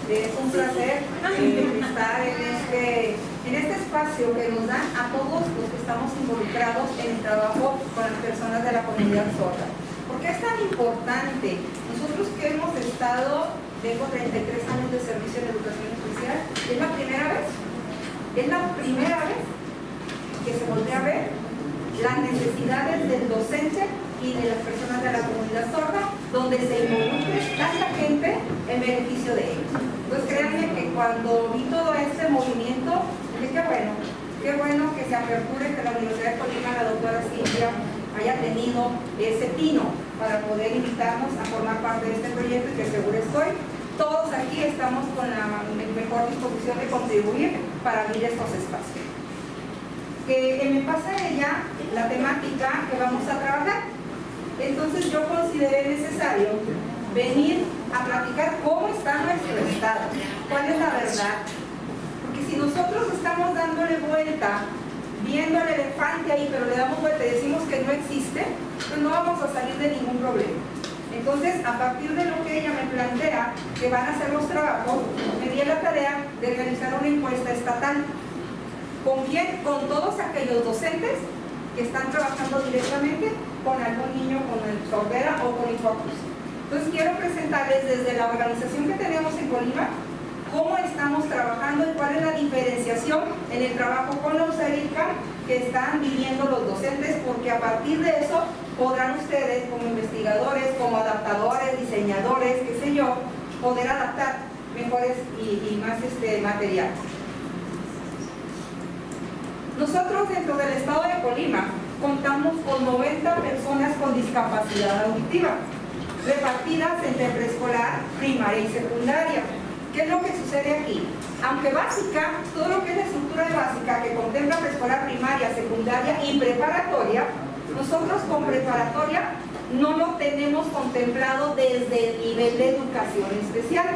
Es un placer estar en este espacio que nos dan a todos los que estamos involucrados en el trabajo con las personas de la comunidad sorda. ¿Por qué es tan importante? Nosotros que hemos estado, tengo 33 años de servicio en educación especial, ¿es la primera vez? Es la primera vez que se voltea a ver las necesidades del docente y de las personas de la comunidad sorda, donde se involucre tanta gente en beneficio de ellos. Entonces créanme que cuando vi todo este movimiento, dije qué bueno que se aperture, que la Universidad de Colima, la doctora Cintia, haya tenido ese tino para poder invitarnos a formar parte de este proyecto, y que seguro estoy, todos aquí estamos con la mejor disposición de contribuir para abrir estos espacios. Que me pasa ella la temática que vamos a trabajar. Entonces yo consideré necesario venir a platicar cómo está nuestro estado, cuál es la verdad, porque si nosotros estamos dándole vuelta, viendo el elefante ahí, pero le damos vuelta y decimos que no existe, pues no vamos a salir de ningún problema. Entonces, a partir de lo que ella me plantea que van a hacer los trabajos, me di la tarea de realizar una encuesta estatal. ¿Con quién? Con todos aquellos docentes que están trabajando directamente con algún niño con sordera o con hipoacusia. Entonces quiero presentarles desde la organización que tenemos en Colima cómo estamos trabajando y cuál es la diferenciación en el trabajo con la USAIRICA que están viviendo los docentes, porque a partir de eso podrán ustedes como investigadores, como adaptadores, diseñadores, qué sé yo, poder adaptar mejores y más materiales. Nosotros dentro del estado de Colima contamos con 90 personas con discapacidad auditiva, repartidas entre preescolar, primaria y secundaria. ¿Qué es lo que sucede aquí? Aunque básica, todo lo que es la estructura de básica que contempla preescolar, primaria, secundaria y preparatoria, nosotros con preparatoria no lo tenemos contemplado desde el nivel de educación especial.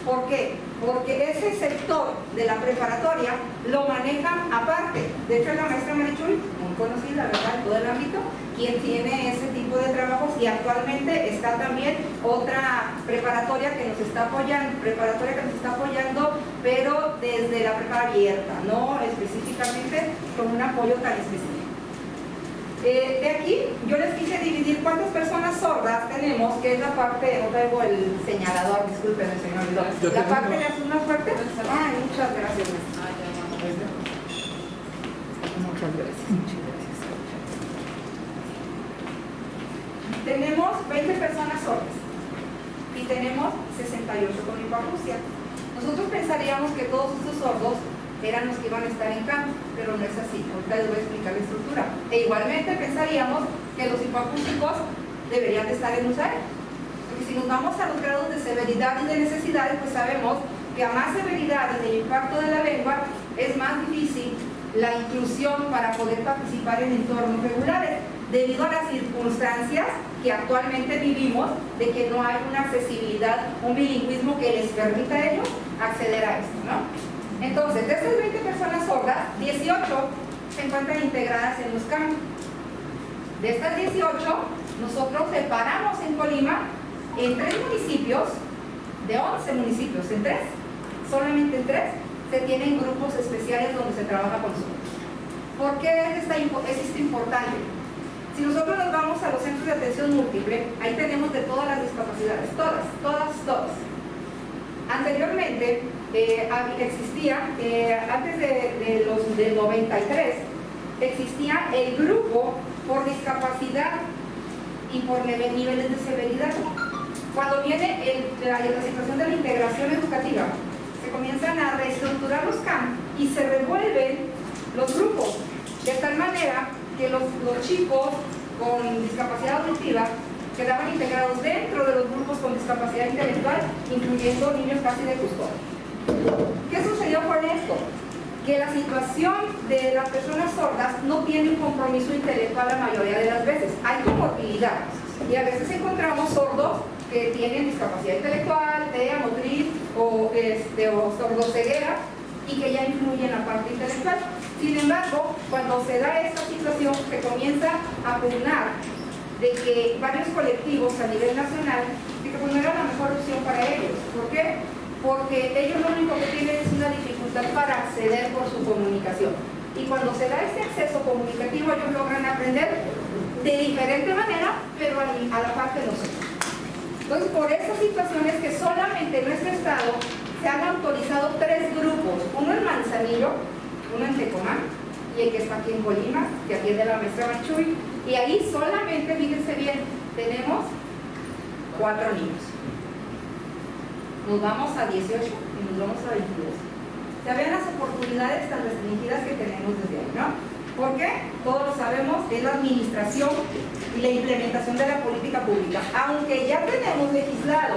¿Por qué? Porque ese sector de la preparatoria lo manejan aparte. De hecho, es la maestra Marichuy, muy conocida, ¿verdad?, en todo el ámbito, quien tiene ese tipo de trabajos, y actualmente está también otra preparatoria que nos está apoyando, pero desde la prepa abierta, no específicamente con un apoyo tan específico. De aquí yo les quise dividir cuántas personas sordas tenemos, que es la parte, no traigo el señalador, discúlpenme, se me olvidó. La parte de azul más fuerte. Ay, muchas gracias. Muchas gracias. Tenemos 20 personas sordas y tenemos 68 con hipoacusia. Nosotros pensaríamos que todos estos sordos eran los que iban a estar en campo, pero no es así. Ahorita les voy a explicar la estructura. E igualmente pensaríamos que los hipoacústicos deberían de estar en USAID, porque si nos vamos a los grados de severidad y de necesidades, pues sabemos que a más severidad y del impacto de la lengua es más difícil la inclusión para poder participar en entornos regulares, debido a las circunstancias que actualmente vivimos, de que no hay una accesibilidad, un bilingüismo que les permita a ellos acceder a esto, ¿no? Entonces, de estas 20 personas sordas, 18 se encuentran integradas en los campos. De estas 18, nosotros separamos en Colima en 3 municipios, de 11 municipios, en 3, solamente en 3, se tienen grupos especiales donde se trabaja con sordos. ¿Por qué es esto importante? Si nosotros nos vamos a los centros de atención múltiple, ahí tenemos de todas las discapacidades, todas. Anteriormente existía, antes del 93, existía el grupo por discapacidad y por niveles de severidad. Cuando viene la situación de la integración educativa, se comienzan a reestructurar los campos y se revuelven los grupos, de tal manera que los chicos con discapacidad auditiva quedaban integrados dentro de los grupos con discapacidad intelectual, incluyendo niños casi de custodia. ¿Qué sucedió con esto? Que la situación de las personas sordas no tiene un compromiso intelectual la mayoría de las veces. Hay comorbilidad y a veces encontramos sordos que tienen discapacidad intelectual, TEA, motriz o sordoceguera, y que ya influye en la parte intelectual. Sin embargo, cuando se da esta situación, se comienza a pugnar de que varios colectivos a nivel nacional, de que pues no era la mejor opción para ellos. ¿Por qué? porque ellos lo único que tienen es una dificultad para acceder por su comunicación. Y cuando se da este acceso comunicativo, ellos logran aprender de diferente manera, pero a la par que nosotros. Entonces, por estas situaciones que solamente en nuestro estado se han autorizado 3 grupos, uno en Manzanillo, uno en Tecomán, y el que está aquí en Colima, que atiende la maestra Machuy, y ahí solamente, fíjense bien, tenemos 4 niños. Nos vamos a 18 y nos vamos a 22. Ya ven las oportunidades tan restringidas que tenemos desde ahí, ¿no? ¿Por qué? Todos lo sabemos, es la administración y la implementación de la política pública. Aunque ya tenemos legislado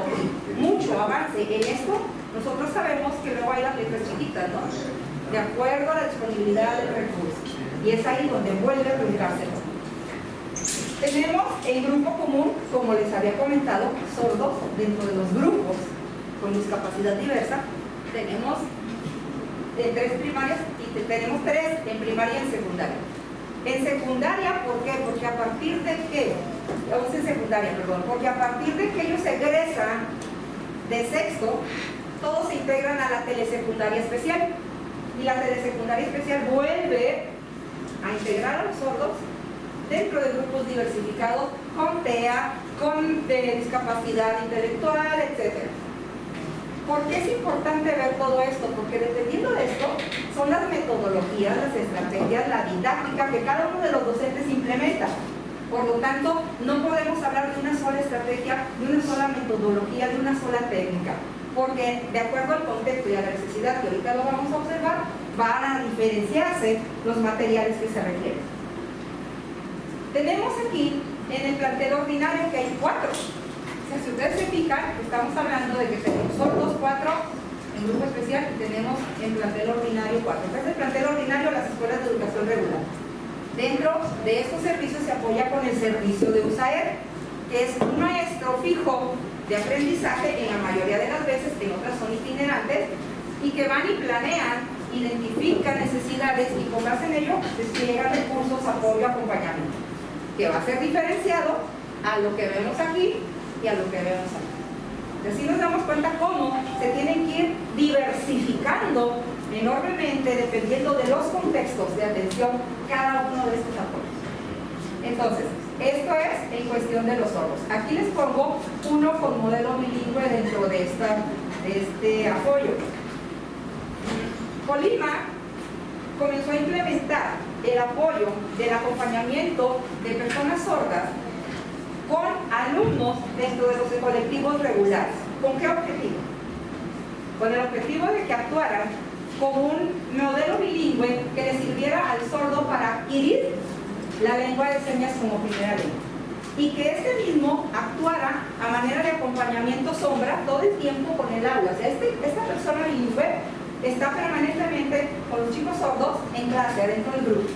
mucho avance en esto, nosotros sabemos que luego hay las letras chiquitas, ¿no? De acuerdo a la disponibilidad del recurso. Y es ahí donde vuelve a brincarse. Tenemos el grupo común, como les había comentado, sordos dentro de los grupos con discapacidad diversa. Tenemos 3 primarias y tenemos 3 en primaria y en secundaria. En secundaria, ¿por qué? Porque a partir de que, en secundaria, perdón, porque a partir de que ellos egresan de sexto, todos se integran a la telesecundaria especial. Y la telesecundaria especial vuelve a integrar a los sordos dentro de grupos diversificados con TEA, con discapacidad intelectual, etc. ¿Por qué es importante ver todo esto? Porque dependiendo de esto, son las metodologías, las estrategias, la didáctica que cada uno de los docentes implementa. Por lo tanto, no podemos hablar de una sola estrategia, de una sola metodología, de una sola técnica. Porque de acuerdo al contexto y a la necesidad, que ahorita lo vamos a observar, van a diferenciarse los materiales que se requieren. Tenemos aquí en el plantel ordinario que hay 4. Si ustedes se fijan, estamos hablando de que tenemos sordos 4 en grupo especial y tenemos en plantel ordinario 4. Entonces, el plantel ordinario, las escuelas de educación regular. Dentro de estos servicios se apoya con el servicio de USAER, que es un maestro fijo de aprendizaje en la mayoría de las veces, en otras son itinerantes, y que van y planean, identifican necesidades y con base en ello despliegan recursos, apoyo, acompañamiento, que va a ser diferenciado a lo que vemos aquí y a lo que vemos aquí. Así nos damos cuenta cómo se tienen que ir diversificando enormemente dependiendo de los contextos de atención cada uno de estos apoyos. Entonces, esto es en cuestión de los sordos. Aquí les pongo uno con modelo bilingüe dentro de este apoyo. Colima comenzó a implementar el apoyo del acompañamiento de personas sordas con alumnos dentro de los colectivos regulares. ¿Con qué objetivo? Con el objetivo de que actuaran como un modelo bilingüe que le sirviera al sordo para adquirir la lengua de señas como primera lengua. Y que este mismo actuara a manera de acompañamiento sombra todo el tiempo con el aula. O sea, esta persona bilingüe está permanentemente con los chicos sordos en clase, adentro del grupo.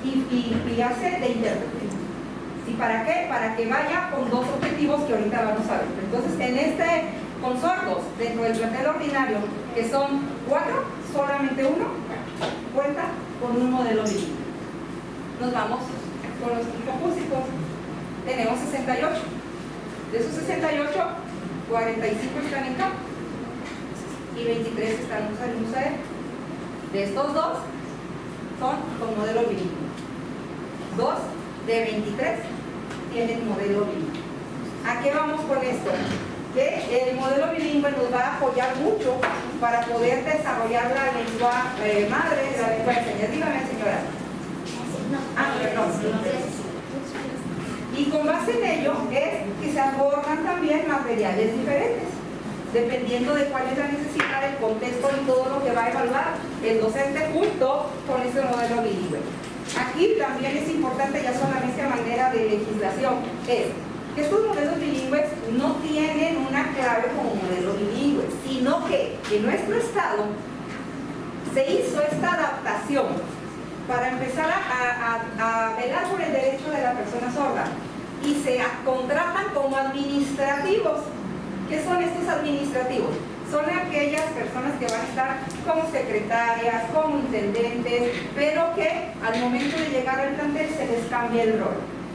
Y hace de intérprete. ¿Y para qué? Para que vaya con 2 objetivos que ahorita vamos a ver. Entonces, con sordos, dentro del plantel ordinario, que son 4, solamente uno cuenta con un modelo bilingüe. Nos vamos con los hipocústicos. Tenemos 68. De esos 68, 45 están en campo y 23 están en USAER. De estos 2 son con modelo bilingüe. 2 de 23 tienen modelo bilingüe. ¿A qué vamos con esto? Que el modelo bilingüe nos va a apoyar mucho para poder desarrollar la lengua madre, la lengua de señas. Dígame, señora. Perdón. Y con base en ello es que se abordan también materiales diferentes, dependiendo de cuál es la necesidad, el contexto y todo lo que va a evaluar el docente junto con este modelo bilingüe. Aquí también es importante, ya solamente a manera de legislación, es que estos modelos bilingües no tienen una clave como modelo bilingüe, sino que en nuestro estado se hizo esta adaptación para empezar a velar por el derecho de la persona sorda y se contratan como administrativos. ¿Qué son estos administrativos? Son aquellas personas que van a estar como secretarias, como intendentes, pero que al momento de llegar al plantel se les cambia el rol.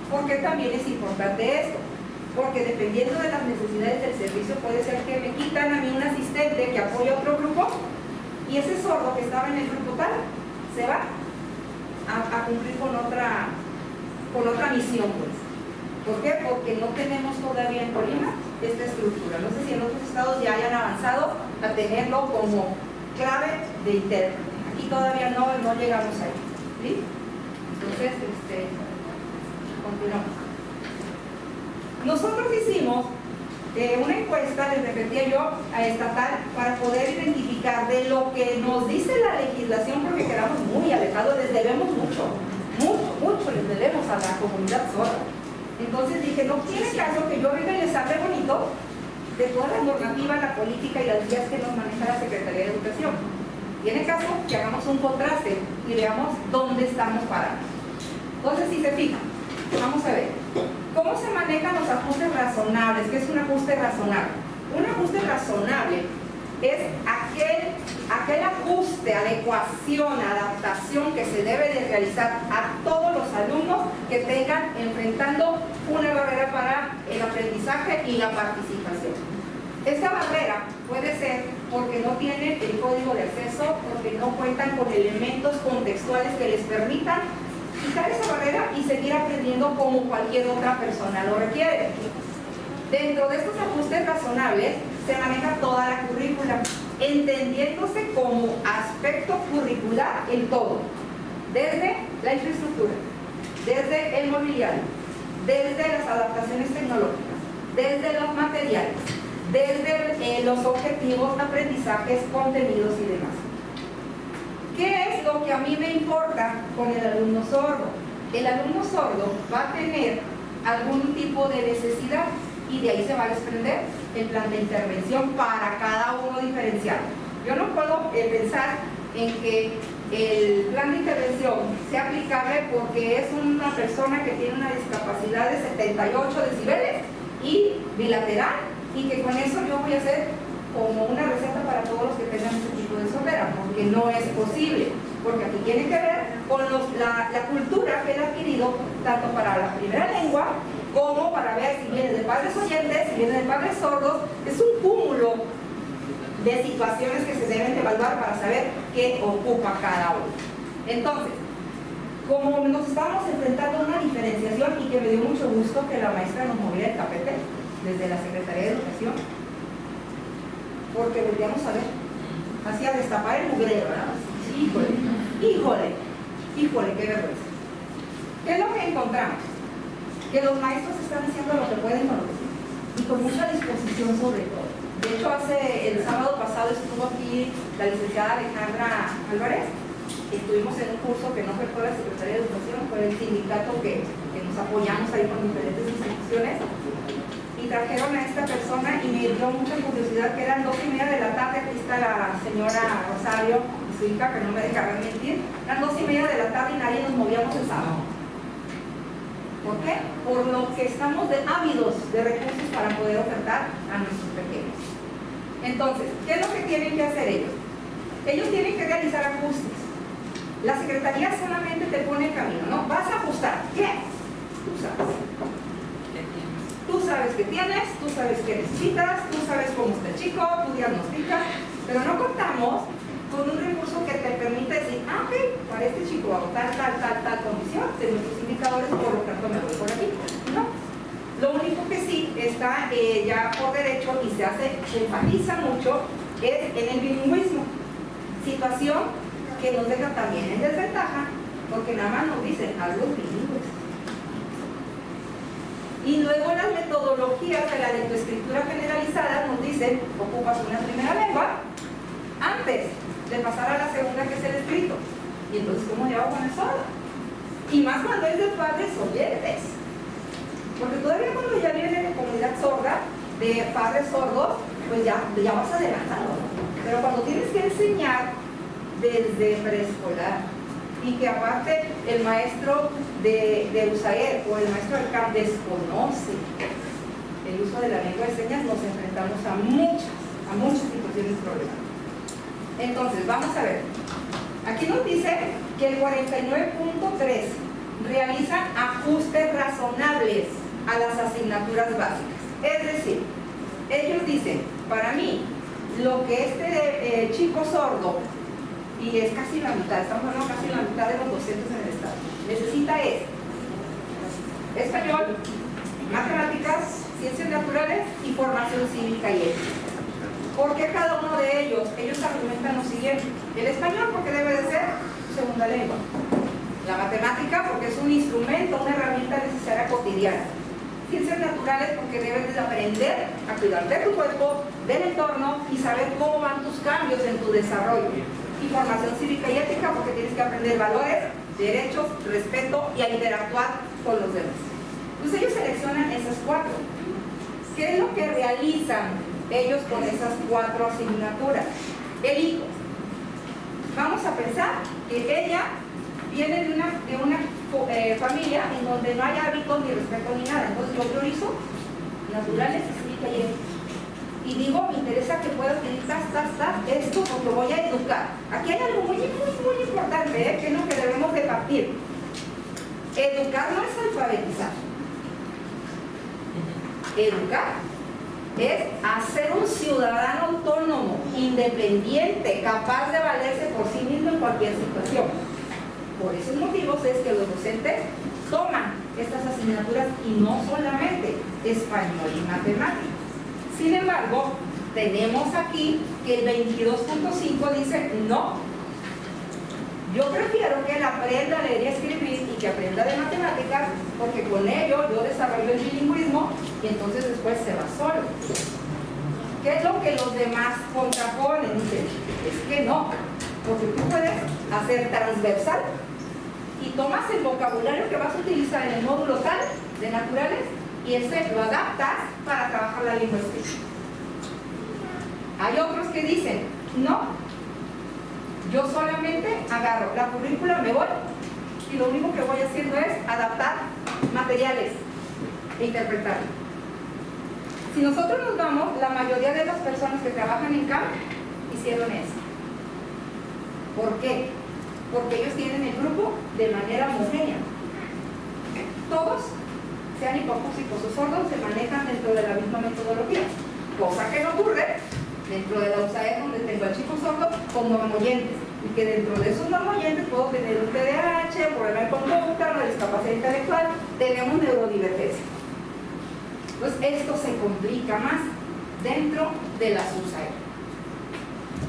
¿Por qué también es importante esto? porque dependiendo de las necesidades del servicio puede ser que me quitan a mí un asistente que apoya a otro grupo y ese sordo que estaba en el grupo tal se va a cumplir con otra misión, pues. ¿Por qué? Porque no tenemos todavía en Colima esta estructura. No sé si en otros estados ya hayan avanzado a tenerlo como clave de intérprete. Aquí todavía no llegamos ahí. ¿Sí? Entonces, continuamos. Nosotros hicimos una encuesta, les repetía yo, a estatal para poder identificar de lo que nos dice la legislación, porque quedamos muy alejados, les debemos mucho les debemos a la comunidad sorda. Entonces dije, no tiene caso que yo venga y les hable bonito de toda la normativa, la política y las guías que nos maneja la Secretaría de Educación. Tiene caso que hagamos un contraste y veamos dónde estamos parados. Entonces, si se fijan, vamos a ver, ¿cómo se manejan los ajustes razonables? ¿Qué es un ajuste razonable? Un ajuste razonable es aquel ajuste, adecuación, adaptación que se debe de realizar a todos los alumnos que tengan enfrentando una barrera para el aprendizaje y la participación. Esta barrera puede ser porque no tienen el código de acceso, porque no cuentan con elementos contextuales que les permitan quitar esa barrera y seguir aprendiendo como cualquier otra persona lo requiere. Dentro de estos ajustes razonables se maneja toda la currícula, entendiéndose como aspecto curricular en todo, desde la infraestructura, desde el mobiliario, desde las adaptaciones tecnológicas, desde los materiales, desde los objetivos, aprendizajes, contenidos y demás. ¿Qué es lo que a mí me importa con el alumno sordo? El alumno sordo va a tener algún tipo de necesidad y de ahí se va a desprender el plan de intervención para cada uno diferenciado. Yo no puedo pensar en que el plan de intervención sea aplicable porque es una persona que tiene una discapacidad de 78 decibeles y bilateral y que con eso yo voy a hacer como una receta para todos los que tengan ese tipo de sordera, porque no es posible, porque aquí tiene que ver con la cultura que él ha adquirido tanto para la primera lengua como para ver si viene de padres oyentes, si viene de padres sordos. Es un cúmulo de situaciones que se deben de evaluar para saber qué ocupa cada uno. Entonces, como nos estábamos enfrentando a una diferenciación y que me dio mucho gusto que la maestra nos moviera el tapete desde la Secretaría de Educación, porque volvíamos a ver, hacía destapar el mugrero, ¿verdad? Híjole, qué vergüenza. ¿Qué es lo que encontramos? Que los maestros están haciendo lo que pueden con lo que tienen, y con mucha disposición sobre todo. De hecho, el sábado pasado estuvo aquí la licenciada Alejandra Álvarez. Estuvimos en un curso que no fue por la Secretaría de Educación, fue el sindicato que nos apoyamos ahí con diferentes instituciones, y trajeron a esta persona y me dio mucha curiosidad que eran 2:30 de la tarde. Aquí está la señora Rosario y su hija, que no me dejarán mentir. Eran 2:30 de la tarde y nadie nos movíamos el sábado. ¿Por qué? Por lo que estamos ávidos de recursos para poder ofertar a nuestros pequeños. Entonces, ¿qué es lo que tienen que hacer ellos? Ellos tienen que realizar ajustes. La Secretaría solamente te pone el camino, ¿no? Vas a ajustar. ¿Qué? Tú sabes. Tú sabes qué tienes, tú sabes qué necesitas, tú sabes cómo está el chico, tú diagnosticas, pero no contamos con un recurso que te permite decir, ok, para este chico hago tal condición de nuestros indicadores, por lo tanto me voy por aquí. No. Lo único que sí está ya por derecho y se enfatiza mucho es en el bilingüismo. Situación que nos deja también en desventaja, porque nada más nos dicen algo bilingües. Y luego las metodologías de la lectoescritura generalizada nos dicen, ocupas una primera lengua antes de pasar a la segunda, que es el escrito. Y entonces, ¿cómo le hago con el sordo? Y más cuando es de padres oyentes. Porque todavía cuando ya viene de comunidad sorda, de padres sordos, pues ya vas adelantando. Pero cuando tienes que enseñar desde preescolar, y que aparte el maestro de USAER o el maestro del CAP desconoce el uso de la lengua de señas, nos enfrentamos a muchas situaciones problemáticas. Entonces, vamos a ver. Aquí nos dice que el 49.3 realizan ajustes razonables. a las asignaturas básicas. Es decir, ellos dicen, para mí, lo que este chico sordo, y es casi la mitad, estamos hablando casi la mitad de los docentes en el estado, necesita es español, matemáticas, ciencias naturales y formación cívica y ética. ¿Por qué cada uno de ellos? Ellos argumentan lo siguiente: el español porque debe de ser su segunda lengua, la matemática porque es un instrumento, una herramienta necesaria cotidiana, ciencias naturales porque debes de aprender a cuidar de tu cuerpo, del entorno y saber cómo van tus cambios en tu desarrollo, y formación cívica y ética porque tienes que aprender valores, derechos, respeto y a interactuar con los demás. Entonces ellos seleccionan esas cuatro. ¿Qué es lo que realizan ellos con esas cuatro asignaturas? El hijo. Vamos a pensar que ella viene de una familia en donde no hay hábitos ni respeto ni nada. Entonces yo priorizo naturales, cívica y ética. Y digo, me interesa que pueda pedir esto porque voy a educar. Aquí hay algo muy importante, que es lo que debemos de partir. Educar no es alfabetizar. Educar es hacer un ciudadano autónomo, independiente, capaz de valerse por sí mismo en cualquier situación. Por esos motivos es que los docentes toman estas asignaturas y no solamente español y matemáticas. Sin embargo, tenemos aquí que el 22.5 dice no. Yo prefiero que él aprenda a leer y escribir y que aprenda de matemáticas, porque con ello yo desarrollo el bilingüismo y entonces después se va solo. ¿Qué es lo que los demás contraponen? Dicen, es que no, porque tú puedes hacer transversal y tomas el vocabulario que vas a utilizar en el módulo tal de naturales y ese lo adaptas para trabajar la lengua escrita. Hay otros que dicen, no, yo solamente agarro la currícula, me voy y lo único que voy haciendo es adaptar materiales e interpretarlo. Si nosotros nos vamos, la mayoría de las personas que trabajan en CAM hicieron eso. ¿Por qué? Porque ellos tienen el grupo de manera homogénea. Todos, sean hipacúsicos o sordos, se manejan dentro de la misma metodología, cosa que no ocurre dentro de la USAED, donde tengo al chico sordo con normoyentes, y que dentro de esos normoyentes puedo tener un TDAH, problema de conducta, una discapacidad intelectual, tenemos neurodivergencia. Entonces esto se complica más dentro de las USAED.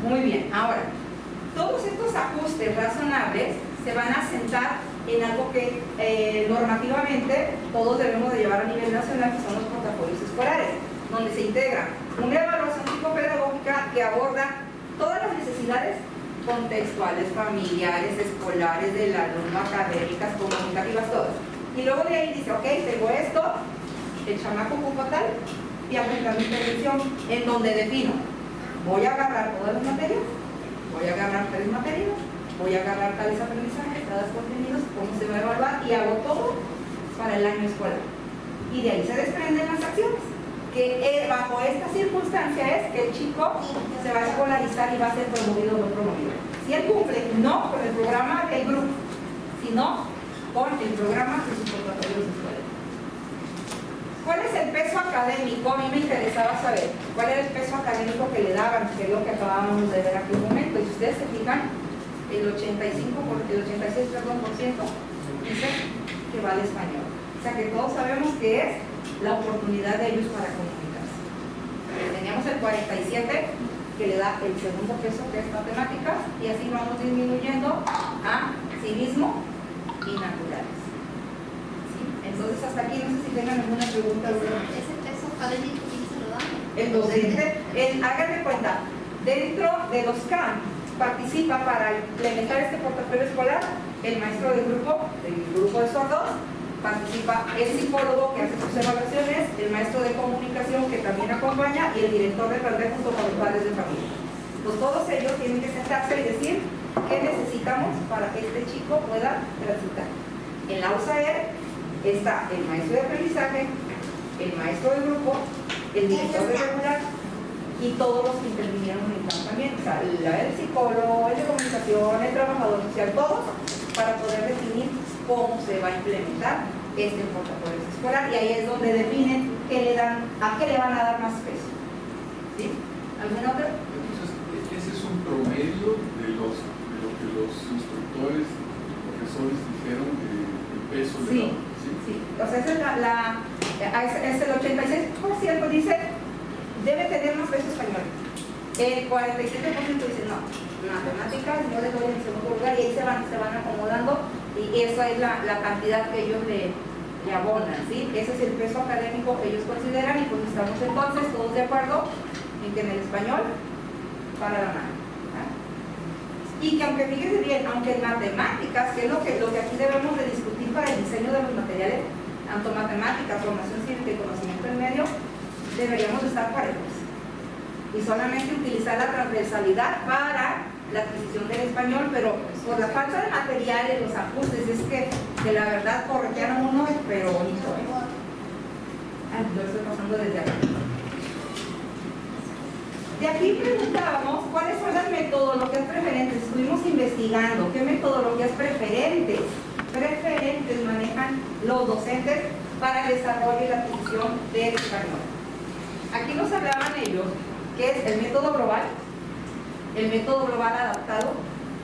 Muy bien, ahora, todos estos ajustes razonables se van a sentar en algo que normativamente todos debemos de llevar a nivel nacional, que son los portafolios escolares, donde se integra una evaluación psicopedagógica que aborda todas las necesidades contextuales, familiares, escolares, del alumno, académicas, comunicativas, todas. Y luego de ahí dice, ok, tengo esto, el chamaco ocupa tal, y aplicar mi intervención, en donde defino, voy a agarrar todas las materias, voy a agarrar 3 materias, voy a agarrar tales aprendizajes, tales contenidos, cómo se va a evaluar, y hago todo para el año escolar. Y de ahí se desprenden las acciones. Que bajo esta circunstancia es que el chico se va a escolarizar y va a ser promovido o no promovido. Si él cumple, no con el programa del grupo, sino con el programa de sus portafolios escolares. ¿Cuál es el peso académico? A mí me interesaba saber cuál era el peso académico que le daban, que es lo que acabábamos de ver aquí un momento. Y si ustedes se fijan, el 86% dice que va al español. O sea que todos sabemos que es la oportunidad de ellos para comunicarse. Teníamos el 47 que le da el segundo peso, que es matemáticas, y así vamos disminuyendo a civismo y naturales. ¿Sí? Entonces hasta aquí no sé si tengan alguna pregunta. ¿Ese peso académico quién se lo da? El docente, hagan de cuenta, dentro de los CAM participa para implementar este portafolio escolar el maestro del grupo de sordos, participa el psicólogo que hace sus evaluaciones, el maestro de comunicación que también acompaña y el director de plantel junto con los padres de familia. Pues todos ellos tienen que sentarse y decir qué necesitamos para que este chico pueda transitar. En la USAED está el maestro de aprendizaje, el maestro del grupo, el director de regular y todos los que intervinieron en el plan también, o sea, el psicólogo, el de comunicación, el trabajador social, todos, para poder definir cómo se va a implementar este portafolio escolar, y ahí es donde definen qué le dan, a qué le van a dar más peso. ¿Sí? ¿Alguna otra? Entonces, ese es un promedio de lo que los instructores, profesores dijeron del peso de Sí, la... ¿Sí? sí. O sea, es el 86% dice debe tener más peso español. El 47% dice no, matemáticas, yo le doy en segundo lugar, y ahí se van acomodando, y esa es la cantidad que ellos le abonan, ¿sí? Ese es el peso académico que ellos consideran, y pues estamos entonces todos de acuerdo en que en el español para la mano. Y que aunque fíjense bien, aunque en matemáticas, que es lo que aquí debemos de discutir para el diseño de los materiales, tanto matemáticas, formación cívica y conocimiento del medio, deberíamos estar parejos. Y solamente utilizar la transversalidad para la adquisición del español, pero por la falta de materiales, los ajustes, es que la verdad corretearon uno, pero bonito, ¿eh? Yo estoy pasando desde acá. De aquí preguntábamos cuáles son las metodologías preferentes. Estuvimos investigando qué metodologías preferentes manejan los docentes para el desarrollo y la adquisición del español. Aquí nos hablaban ellos que es el método global adaptado,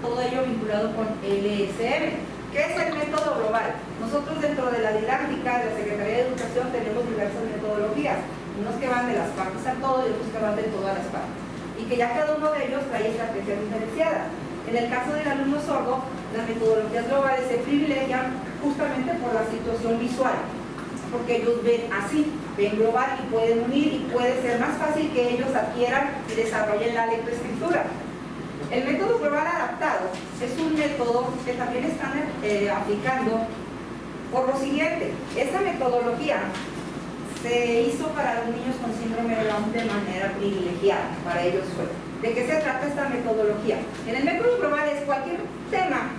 todo ello vinculado con LSM. ¿Qué es el método global? Nosotros dentro de la didáctica de la Secretaría de Educación tenemos diversas metodologías, unos que van de las partes al todo y otros que van de todas las partes, y que ya cada uno de ellos trae estrategias diferenciadas. En el caso del alumno sordo, las metodologías globales se privilegian justamente por la situación visual, porque ellos ven así, ven global y pueden unir, y puede ser más fácil que ellos adquieran y desarrollen la lectoescritura. El método global adaptado es un método que también están aplicando por lo siguiente. Esta metodología se hizo para los niños con síndrome de Down de manera privilegiada, para ellos fue. ¿De qué se trata esta metodología? En el método global es cualquier tema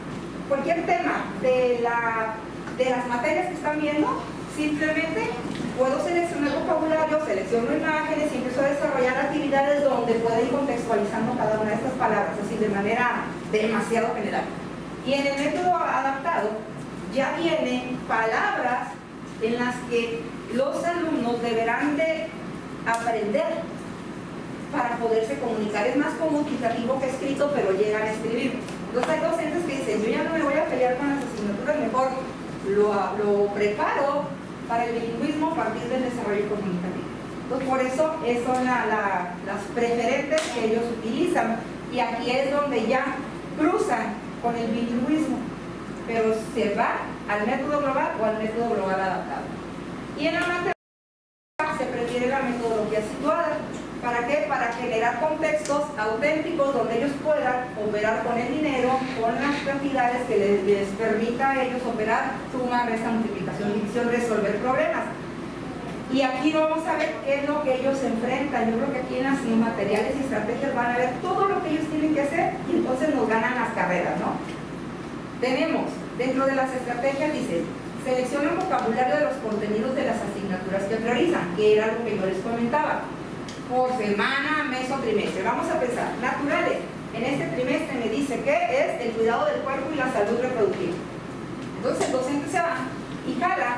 de las materias que están viendo, simplemente puedo seleccionar vocabulario, selecciono imágenes y empiezo a desarrollar actividades donde pueda ir contextualizando cada una de estas palabras, así de manera demasiado general. Y en el método adaptado ya vienen palabras en las que los alumnos deberán de aprender para poderse comunicar. Es más comunicativo que escrito, pero llegan a escribir. Entonces hay docentes que dicen, yo ya no me voy a pelear con las asignaturas, mejor lo preparo para el bilingüismo a partir del desarrollo comunicativo. Entonces por eso son las preferentes que ellos utilizan, y aquí es donde ya cruzan con el bilingüismo, pero se va al método global o al método global adaptado. Y en la matemática se prefiere la metodología situada. ¿Para qué? Para generar contextos auténticos donde ellos puedan operar con el dinero, con las cantidades que les permita a ellos operar suma, resta, multiplicación, división, resolver problemas. Y aquí vamos a ver qué es lo que ellos enfrentan. Yo creo que aquí en las materiales y estrategias van a ver todo lo que ellos tienen que hacer, y entonces nos ganan las carreras, ¿no? Tenemos, dentro de las estrategias, dice, seleccionan vocabulario de los contenidos de las asignaturas que priorizan, que era lo que yo les comentaba, por semana, mes o trimestre. Vamos a pensar, naturales, en este trimestre me dice que es el cuidado del cuerpo y la salud reproductiva. Entonces el docente se va y jala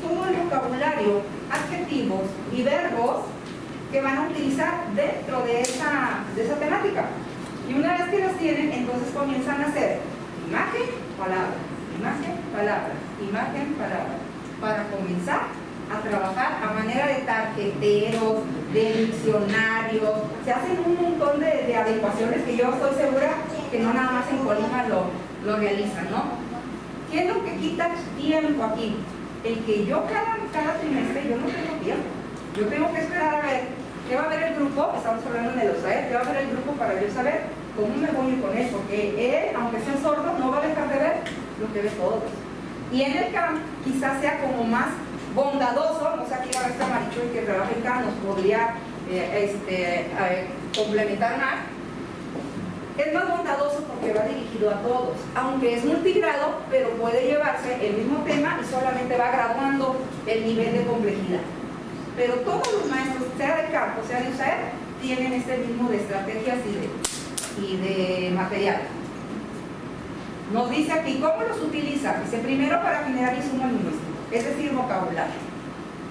todo el vocabulario, adjetivos y verbos que van a utilizar dentro de esa temática. Y una vez que los tienen, entonces comienzan a hacer imagen, palabra, imagen, palabra, imagen, palabra, para comenzar a trabajar a manera de tarjeteros, de diccionarios. Se hacen un montón de adecuaciones que yo estoy segura que no nada más en Colima lo realizan, ¿no? ¿Qué es lo que quita tiempo aquí? El que yo cada trimestre yo no tengo tiempo. Yo tengo que esperar a ver qué va a ver el grupo. Estamos hablando de los AER, qué va a ver el grupo para yo saber cómo me voy con él, porque él, aunque sea sordo, no va a dejar de ver lo que ve todos. Y en el CAM quizás sea como más bondadoso, no sé, aquí va a estar Marichuy que trabaja en CAM, nos podría complementar más. Es más bondadoso porque va dirigido a todos, aunque es multigrado, pero puede llevarse el mismo tema y solamente va graduando el nivel de complejidad. Pero todos los maestros, sea de campo, sea de USAER, tienen este mismo de estrategias y de material. Nos dice aquí, ¿cómo los utiliza? Dice, primero para generar insumo lingüístico. es decir, vocabulario.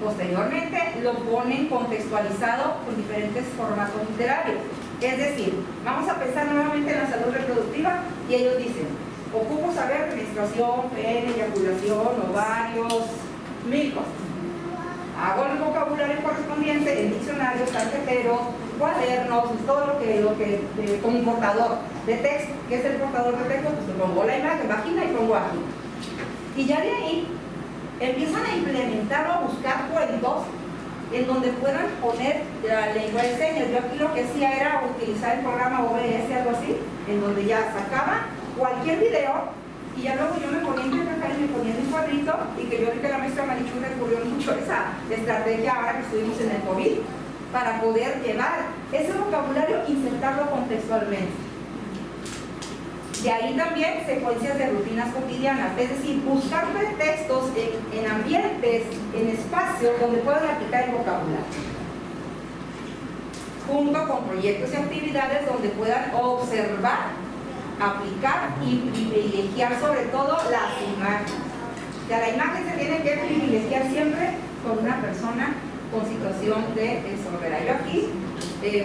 Posteriormente lo ponen contextualizado con diferentes formatos literarios. Es decir, vamos a pensar nuevamente en la salud reproductiva y ellos dicen, ocupo saber menstruación, pene, eyaculación, ovarios, 1000 cosas. Hago el vocabulario correspondiente en diccionarios, tarjeteros, cuadernos, todo lo que como un portador de texto. ¿Qué es el portador de texto? Pues pongo la imagen, vagina y pongo aquí. Y ya de ahí empiezan a implementar o a buscar cuentos en donde puedan poner la lengua de señas. Yo aquí lo que hacía era utilizar el programa OBS, algo así, en donde ya sacaba cualquier video y ya luego yo me ponía a interpretar y me ponía en un cuadrito, y que yo creo que la maestra Marichu recurrió mucho a esa estrategia ahora que estuvimos en el COVID, para poder llevar ese vocabulario e insertarlo contextualmente. De ahí también secuencias de rutinas cotidianas, es decir, buscar pretextos en ambientes, en espacios donde puedan aplicar el vocabulario, junto con proyectos y actividades donde puedan observar, aplicar y privilegiar sobre todo las imágenes. O sea, la imagen se tiene que privilegiar siempre con una persona con situación de sordera. Yo aquí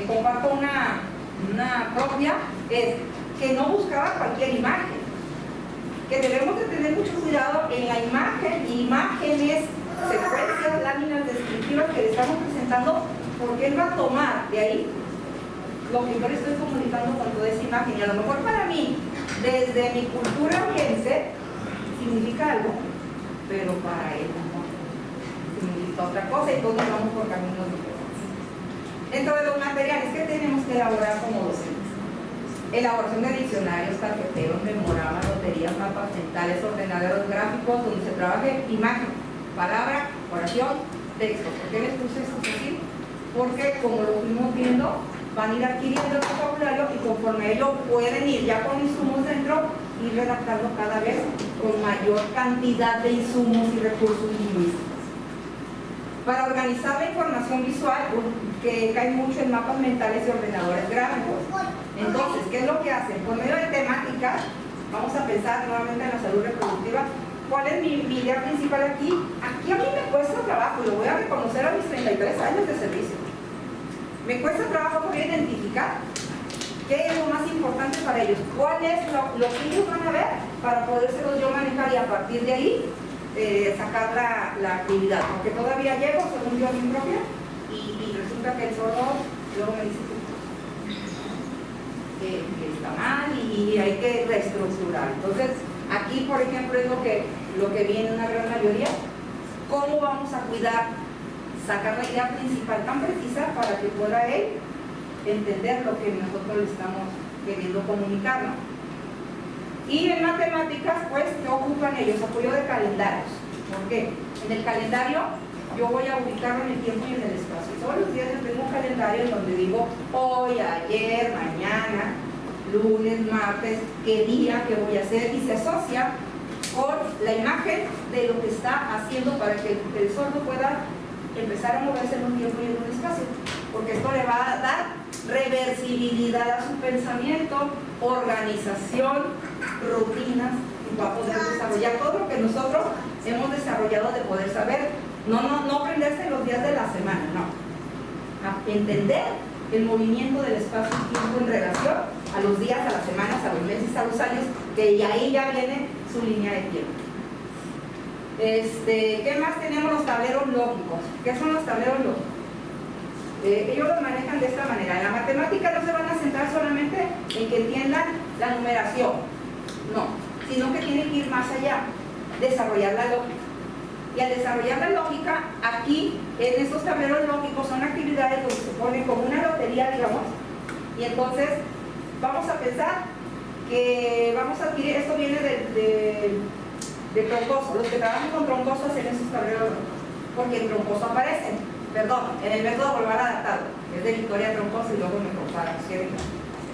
comparto una propia, es que no buscaba cualquier imagen, que debemos de tener mucho cuidado en la imagen, imágenes, secuencias, láminas descriptivas que le estamos presentando, porque él va a tomar de ahí lo que yo le estoy comunicando con toda esa imagen, y a lo mejor para mí, desde mi cultura oriense, significa algo, pero para él no significa otra cosa, y todos vamos por caminos diferentes. Dentro de los materiales que tenemos que elaborar como docentes: elaboración de diccionarios, tarjeteros, memoramas, loterías, mapas mentales, ordenadores gráficos, donde se trabaje imagen, palabra, oración, texto. ¿Por qué les puse esto así? Porque como lo fuimos viendo, van a ir adquiriendo el vocabulario, y conforme ello pueden ir ya con insumos dentro, ir redactando cada vez con mayor cantidad de insumos y recursos lingüísticos. Para organizar la información visual, que cae mucho en mapas mentales y ordenadores gráficos. Entonces, ¿qué es lo que hacen? Por medio de temáticas, vamos a pensar nuevamente en la salud reproductiva. ¿Cuál es mi idea principal aquí? Aquí a mí me cuesta trabajo, y lo voy a reconocer a mis 33 años de servicio. Me cuesta trabajo poder identificar qué es lo más importante para ellos, cuál es lo que ellos van a ver para podérselos yo manejar, y a partir de ahí sacar la actividad, porque todavía llego, según yo, a mi propia, y resulta que el sordo luego me dice que está mal y hay que reestructurar. Entonces, aquí, por ejemplo, es lo que viene en una gran mayoría: cómo vamos a cuidar, sacar la idea principal tan precisa para que pueda él entender lo que nosotros le estamos queriendo comunicar, ¿no? Y en matemáticas, pues, ¿qué ocupan ellos? Apoyo de calendarios. ¿Por qué? En el calendario yo voy a ubicarlo en el tiempo y en el espacio. Todos los días yo tengo un calendario en donde digo hoy, ayer, mañana, lunes, martes, qué día, qué voy a hacer, y se asocia con la imagen de lo que está haciendo para que el sordo pueda empezar a moverse en un tiempo y en un espacio, porque esto le va a dar reversibilidad a su pensamiento, organización, rutinas, y va a poder desarrollar todo lo que nosotros hemos desarrollado de poder saber, no aprenderse los días de la semana, no, a entender el movimiento del espacio y tiempo en relación a los días, a las semanas, a los meses, a los años, que ahí ya viene su línea de tiempo. ¿Qué más tenemos? Los tableros lógicos. ¿Qué son los tableros lógicos? Ellos los manejan de esta manera. En la matemática no se van a centrar solamente en que entiendan la numeración, no, sino que tienen que ir más allá, desarrollar la lógica. Y al desarrollar la lógica, aquí en estos tableros lógicos son actividades donde se pone como una lotería, digamos, y entonces vamos a pensar que vamos a adquirir, esto viene de Troncoso. Los que trabajan con Troncoso hacen esos tableros lógicos, porque en Troncoso aparecen, en el método global adaptado, es de Victoria Troncoso, y luego me compara.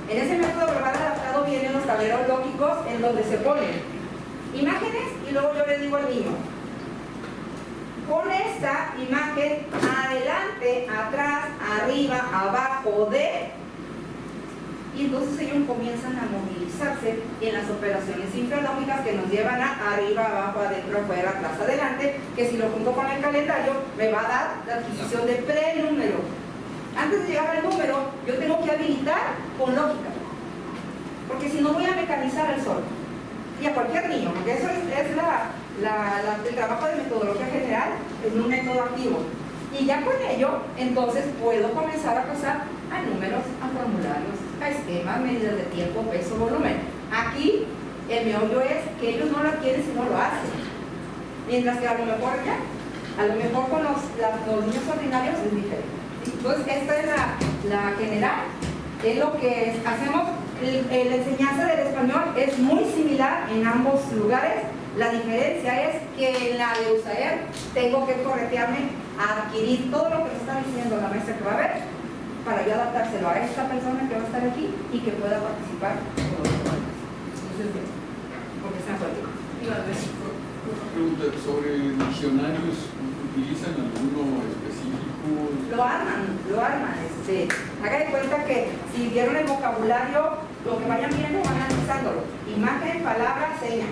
En ese método global adaptado vienen los tableros lógicos, en donde se ponen imágenes, y luego yo les digo al niño: pon esta imagen adelante, atrás, arriba, abajo de y entonces ellos comienzan a movilizarse en las operaciones infralógicas que nos llevan a arriba, abajo, adentro, afuera, atrás, adelante, que si lo junto con el calendario me va a dar la adquisición de prenúmero. Antes de llegar al número, yo tengo que habilitar con lógica, porque si no voy a mecanizar el sordo, y a cualquier niño, porque eso es el trabajo de metodología general en un método activo. Y ya con ello, entonces puedo comenzar a pasar a números, a formularios, a esquemas, medidas de tiempo, peso, volumen. Aquí el meollo es que ellos no lo adquieren si no lo hacen. Mientras que a lo mejor con los niños ordinarios es diferente. Entonces esta es la general, es lo que hacemos. La enseñanza del español es muy similar en ambos lugares. La diferencia es que en la de USAER tengo que corretearme a adquirir todo lo que me está diciendo la maestra que va a ver para yo adaptárselo a esta persona que va a estar aquí y que pueda participar con los demás. Entonces, porque se han Pregunta sobre diccionarios, ¿utilizan alguno específico? Lo arman. Haga de cuenta que si vieron el vocabulario, lo que vayan viendo van analizándolo. Imagen, palabra, seña.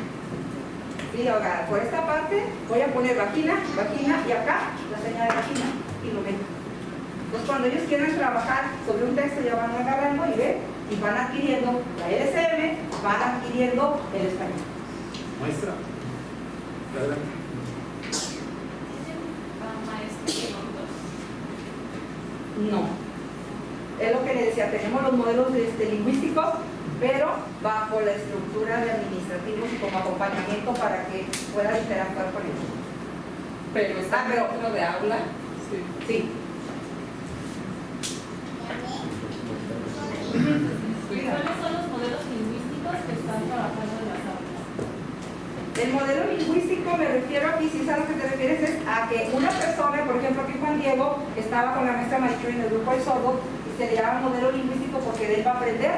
Sí, ahora, por esta parte voy a poner vagina y acá la señal de vagina y lo ven. Entonces cuando ellos quieren trabajar sobre un texto ya van agarrando y ven y van adquiriendo la LSM, van adquiriendo el español. Maestra, adelante. No. Es lo que le decía, tenemos los modelos lingüísticos, pero bajo la estructura de administrativos y como acompañamiento para que pueda interactuar con ellos. Pero está dentro de aula. Sí. ¿Cuáles son los modelos lingüísticos que están trabajando en las aulas? El modelo lingüístico, me refiero aquí, si sabes a lo que te refieres, es a que una persona, por ejemplo aquí Juan Diego, estaba con la maestra Marichuy en el grupo de sordos y se le llama modelo lingüístico porque de él va a aprender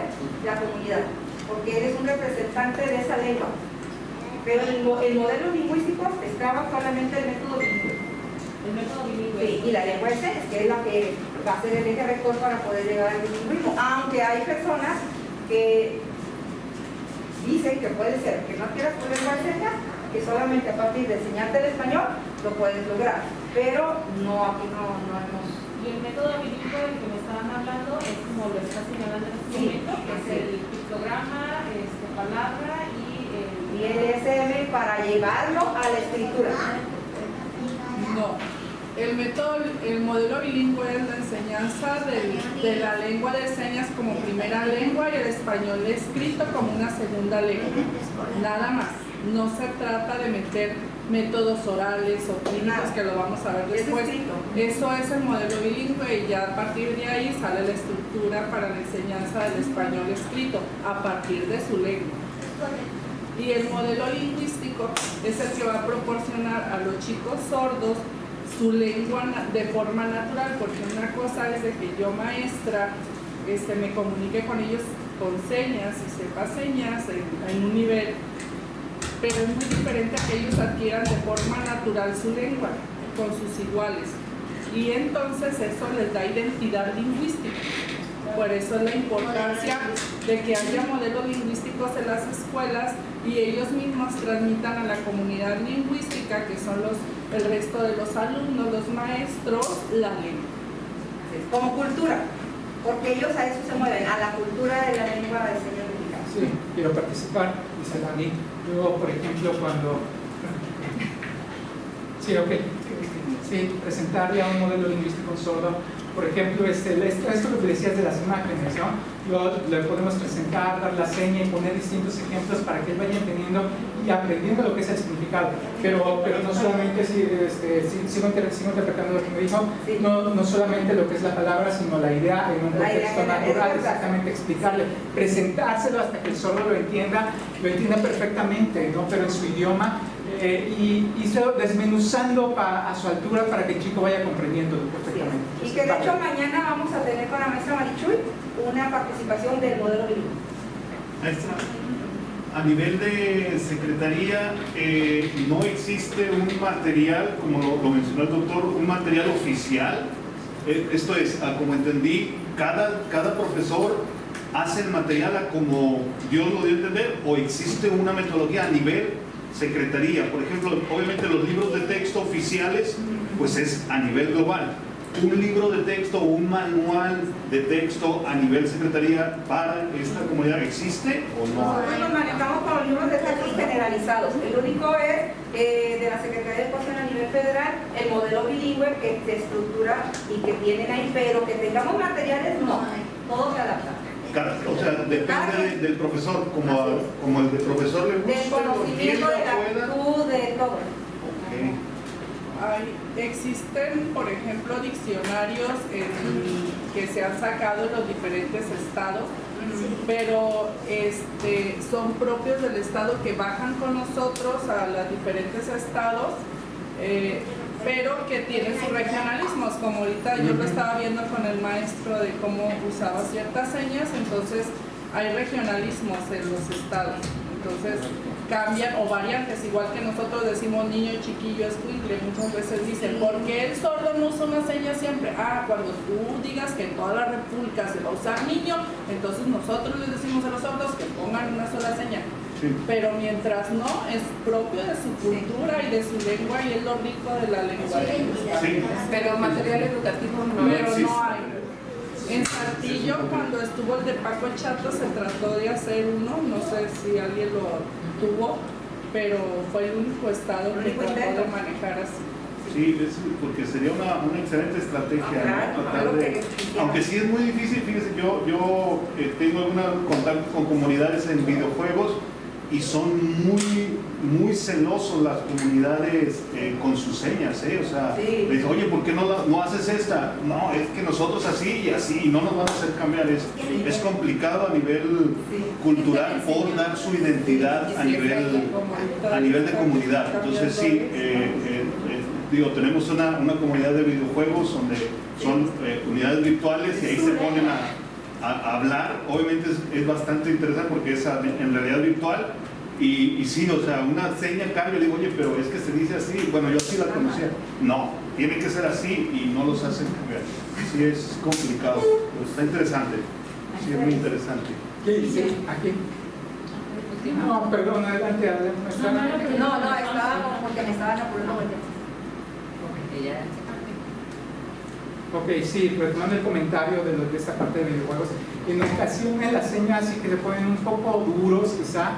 la comunidad, porque él es un representante de esa lengua. Pero el modelo lingüístico estaba solamente el método bilingüe. El método bilingüe. Sí, y la lengua es que es la que va a ser el eje rector para poder llegar al bilingüismo, aunque hay personas que dicen que puede ser que no quieras tu lengua de señas, que solamente a partir de enseñarte el español lo puedes lograr, pero no, aquí no hemos... Y el método bilingüe del que me estaban hablando es como lo está señalando en este momento, que es el pictograma, palabra y el LSM para llevarlo a la escritura. No. El modelo bilingüe es la enseñanza de la lengua de señas como primera lengua y el español escrito como una segunda lengua. Nada más. No se trata de meter métodos orales o clínicos que lo vamos a ver después. Eso es el modelo bilingüe y ya a partir de ahí sale la estructura para la enseñanza del español escrito a partir de su lengua. Y el modelo lingüístico es el que va a proporcionar a los chicos sordos su lengua de forma natural, porque una cosa es de que yo maestra me comunique con ellos con señas y sepa señas en un nivel, pero es muy diferente a que ellos adquieran de forma natural su lengua con sus iguales, y entonces eso les da identidad lingüística. Por eso es la importancia de que haya modelos lingüísticos en las escuelas y ellos mismos transmitan a la comunidad lingüística, que son el resto de los alumnos, los maestros, la lengua. Como cultura, porque ellos a eso se mueven, a la cultura de la lengua de señas mexicana. Sí, quiero participar, dice Dani. Yo, por ejemplo, cuando... Sí, ok. Sí, presentar ya un modelo lingüístico sordo. Por ejemplo, esto que decías de las imágenes, ¿no? Le podemos presentar, dar la seña y poner distintos ejemplos para que él vaya entendiendo y aprendiendo lo que es el significado. Pero no solamente, sigo interpretando lo que me dijo, no solamente lo que es la palabra, sino la idea en un contexto natural, exactamente explicarle, presentárselo hasta que el sordo lo entienda perfectamente, ¿no? Pero en su idioma. Y desmenuzando a su altura para que el chico vaya comprendiendo perfectamente. Sí. Y que de hecho mañana vamos a tener con la maestra Marichuy una participación del modelo bilingüe. Maestra, a nivel de secretaría no existe un material, como lo mencionó el doctor, un material oficial. Esto es, como entendí, cada profesor hace el material a como Dios lo dio a entender, o existe una metodología a nivel secretaría. Por ejemplo, obviamente los libros de texto oficiales, pues es a nivel global. Un libro de texto o un manual de texto a nivel secretaría para esta comunidad, ¿existe o no? Nosotros nos manejamos con los libros de textos generalizados. El único es de la Secretaría de Educación a nivel federal, el modelo bilingüe que se estructura y que tienen ahí, pero que tengamos materiales, no, todo se adapta. O sea, depende del profesor, como el del profesor le gusta, Del conocimiento, de la actitud, de todo. Okay. Existen, por ejemplo, diccionarios que se han sacado en los diferentes estados, pero son propios del estado, que bajan con nosotros a los diferentes estados, pero que tienen sus regionalismos, como ahorita yo lo estaba viendo con el maestro de cómo usaba ciertas señas. Entonces hay regionalismos en los estados, entonces cambian o variantes, igual que nosotros decimos niño, chiquillo, escuincle, muchas veces dicen, ¿por qué el sordo no usa una seña siempre? Cuando tú digas que en toda la república se va a usar niño, entonces nosotros les decimos a los sordos que pongan una sola seña. Sí. Pero mientras no, es propio de su cultura y de su lengua, y es lo rico de la lengua. Sí. Pero material educativo no, pero no hay. En Saltillo, cuando estuvo el de Paco Chato, se trató de hacer uno, no sé si alguien lo tuvo, pero fue el único estado que trató de manejar así. Sí, porque sería una excelente estrategia, ¿no? Tratar de, aunque sí es muy difícil. Fíjese, yo tengo algún contacto con comunidades en videojuegos y son muy celosos las comunidades con sus señas, o sea, sí. Les, oye, ¿por qué no haces esta? No, es que nosotros así y así, y no nos van a hacer cambiar eso. Es complicado a nivel cultural por dar su identidad a nivel de comunidad. Entonces sí, tenemos una comunidad de videojuegos donde son unidades virtuales, y ahí se ponen a hablar. Obviamente es bastante interesante porque es en realidad virtual, y sí, o sea, una seña cambia. Le digo, oye, pero es que se dice así. Bueno, yo sí la conocía. No, tiene que ser así, y no los hacen cambiar. Sí, es complicado, pero está interesante. Sí, es muy interesante. Sí, aquí. No, perdón, adelante. No, estábamos porque me estaban apurando. Ok, sí, retomando el comentario de esta parte de videojuegos, en ocasiones las señas sí que se ponen un poco duros, quizá.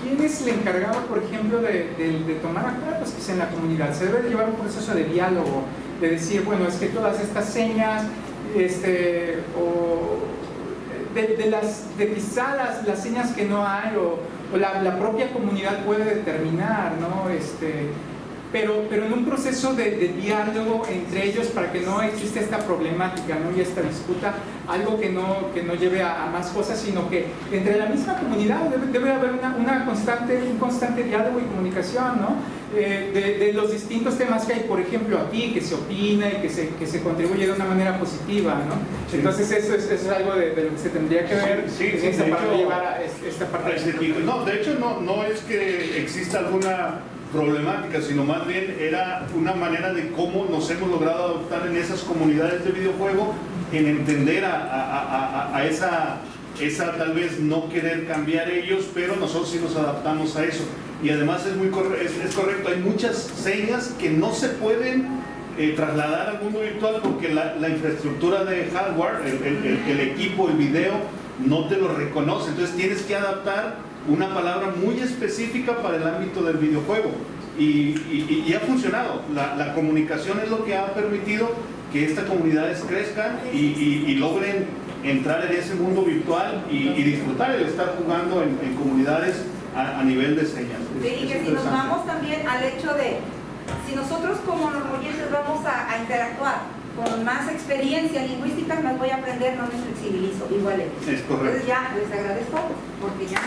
¿Quién es el encargado, por ejemplo, de tomar acuerdos en la comunidad? Se debe de llevar un proceso de diálogo, de decir, bueno, es que todas estas señas, o de quizá las señas que no hay, o la propia comunidad puede determinar, ¿no? Pero en un proceso de diálogo entre ellos, para que no exista esta problemática, ¿no? Y esta disputa, algo que no lleve a más cosas, sino que entre la misma comunidad debe haber un constante diálogo y comunicación, ¿no? De los distintos temas que hay, por ejemplo, aquí, que se opina y que se contribuye de una manera positiva, ¿no? Sí. Entonces eso es algo de lo que se tendría que ver, para llevar a esta parte. No, de hecho no es que exista alguna problemática, sino más bien era una manera de cómo nos hemos logrado adoptar en esas comunidades de videojuego, en entender a esa tal vez no querer cambiar ellos, pero nosotros sí nos adaptamos a eso. Y además es correcto, hay muchas señas que no se pueden trasladar al mundo virtual porque la infraestructura de hardware, el equipo, el video, no te lo reconoce. Entonces tienes que adaptar una palabra muy específica para el ámbito del videojuego, y ha funcionado. La comunicación es lo que ha permitido que estas comunidades crezcan y logren entrar en ese mundo virtual y disfrutar el estar jugando en comunidades a nivel de señas. Sí, y que si nos vamos también al hecho de, si nosotros como normoyenses vamos a interactuar con más experiencia lingüística, más voy a aprender, no me flexibilizo, igual es. Es correcto. Entonces ya les agradezco porque ya